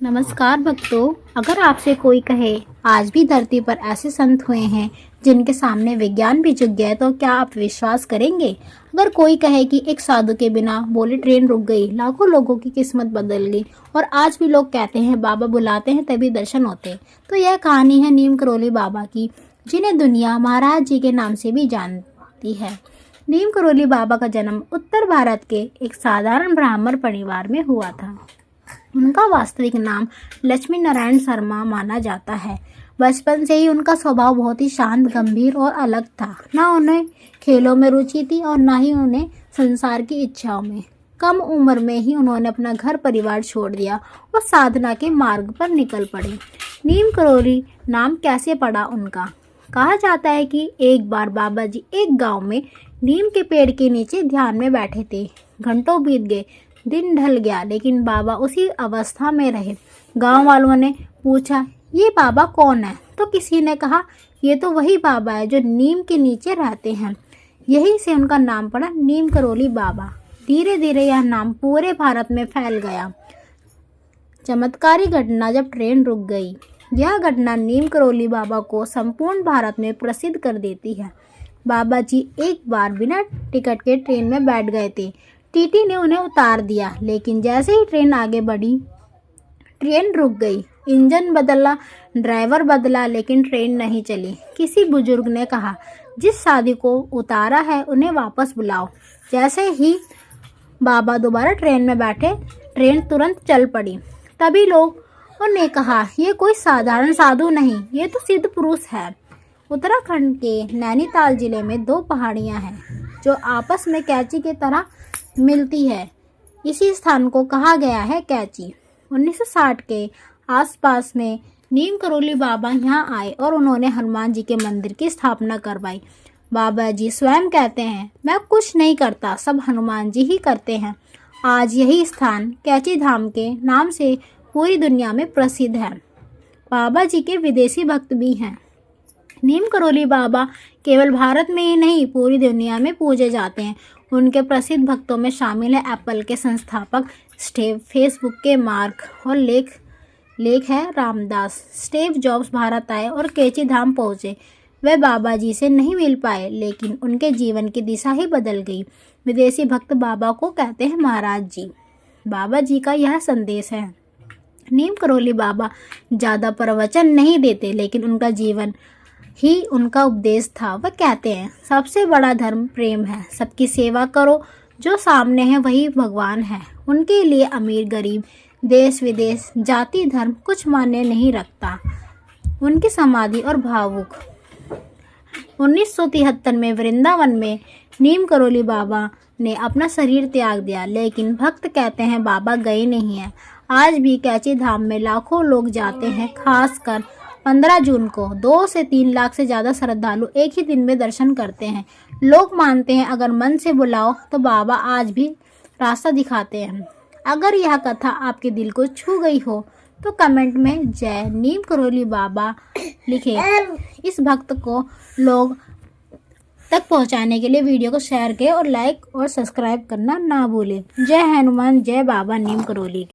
नमस्कार भक्तों। अगर आपसे कोई कहे आज भी धरती पर ऐसे संत हुए हैं जिनके सामने विज्ञान भी झुक गया है, तो क्या आप विश्वास करेंगे? अगर कोई कहे कि एक साधु के बिना बोले ट्रेन रुक गई, लाखों लोगों की किस्मत बदल गई और आज भी लोग कहते हैं बाबा बुलाते हैं तभी दर्शन होते, तो यह कहानी है नीम करौली बाबा की, जिन्हें दुनिया महाराज जी के नाम से भी जानती है। नीम करौली बाबा का जन्म उत्तर भारत के एक साधारण ब्राह्मण परिवार में हुआ था। उनका वास्तविक नाम लक्ष्मी नारायण शर्मा माना जाता है। बचपन से ही उनका स्वभाव बहुत ही शांत, गंभीर और अलग था। ना उन्हें खेलों में रुचि थी और ना ही उन्हें संसार की इच्छाओं में। कम उम्र में ही उन्होंने अपना घर परिवार छोड़ दिया और साधना के मार्ग पर निकल पड़े। नीम करौली नाम कैसे पड़ा उनका? कहा जाता है कि एक बार बाबा जी एक गांव में नीम के पेड़ के नीचे ध्यान में बैठे थे। घंटों बीत गए, दिन ढल गया, लेकिन बाबा उसी अवस्था में रहे। गांव वालों ने पूछा, ये बाबा कौन है? तो किसी ने कहा, ये तो वही बाबा है जो नीम के नीचे रहते हैं। यहीं से उनका नाम पड़ा नीम करौली बाबा। धीरे धीरे यह नाम पूरे भारत में फैल गया। चमत्कारी घटना जब ट्रेन रुक गई। यह घटना नीम करौली बाबा को संपूर्ण भारत में प्रसिद्ध कर देती है। बाबा जी एक बार बिना टिकट के ट्रेन में बैठ गए थे। टीटी ने उन्हें उतार दिया, लेकिन जैसे ही ट्रेन आगे बढ़ी, ट्रेन रुक गई। इंजन बदला, ड्राइवर बदला, लेकिन ट्रेन नहीं चली। किसी बुजुर्ग ने कहा, जिस साधु को उतारा है उन्हें वापस बुलाओ। जैसे ही बाबा दोबारा ट्रेन में बैठे, ट्रेन तुरंत चल पड़ी। तभी लोगों ने कहा, ये कोई साधारण साधु नहीं, ये तो सिद्ध पुरुष है। उत्तराखंड के नैनीताल जिले में दो पहाड़ियां हैं जो आपस में कैंची की तरह मिलती है। इसी स्थान को कहा गया है कैंची। 1960 के आसपास में नीम करौली बाबा यहाँ आए और उन्होंने हनुमान जी के मंदिर की स्थापना करवाई। बाबा जी स्वयं कहते हैं, मैं कुछ नहीं करता, सब हनुमान जी ही करते हैं। आज यही स्थान कैंची धाम के नाम से पूरी दुनिया में प्रसिद्ध है। बाबा जी के विदेशी भक्त भी हैं। नीम करौली बाबा केवल भारत में ही नहीं, पूरी दुनिया में पूजे जाते हैं। उनके प्रसिद्ध भक्तों में शामिल है एप्पल के संस्थापक स्टीव, फेसबुक के मार्क और लेख है रामदास। स्टीव जॉब्स भारत आए और कैंची धाम पहुँचे। वे बाबा जी से नहीं मिल पाए, लेकिन उनके जीवन की दिशा ही बदल गई। विदेशी भक्त बाबा को कहते हैं महाराज जी। बाबा जी का यह संदेश है। नीम करौली बाबा ज़्यादा प्रवचन नहीं देते, लेकिन उनका जीवन ही उनका उपदेश था। वह कहते हैं, सबसे बड़ा धर्म प्रेम है, सबकी सेवा करो, जो सामने है वही भगवान है। उनके लिए अमीर गरीब, देश विदेश, जाति धर्म कुछ मायने नहीं रखता। उनकी समाधि और भावुक 1973 में वृंदावन में नीम करौली बाबा ने अपना शरीर त्याग दिया, लेकिन भक्त कहते हैं बाबा गए नहीं हैं। आज भी कैंची धाम में लाखों लोग जाते हैं। खासकर 15 जून को 2 से 3 लाख से ज़्यादा श्रद्धालु एक ही दिन में दर्शन करते हैं। लोग मानते हैं अगर मन से बुलाओ तो बाबा आज भी रास्ता दिखाते हैं। अगर यह कथा आपके दिल को छू गई हो तो कमेंट में जय नीम करौली बाबा लिखें। इस भक्त को लोग तक पहुंचाने के लिए वीडियो को शेयर करें और लाइक और सब्सक्राइब करना ना भूलें। जय हनुमान, जय बाबा नीम करौली।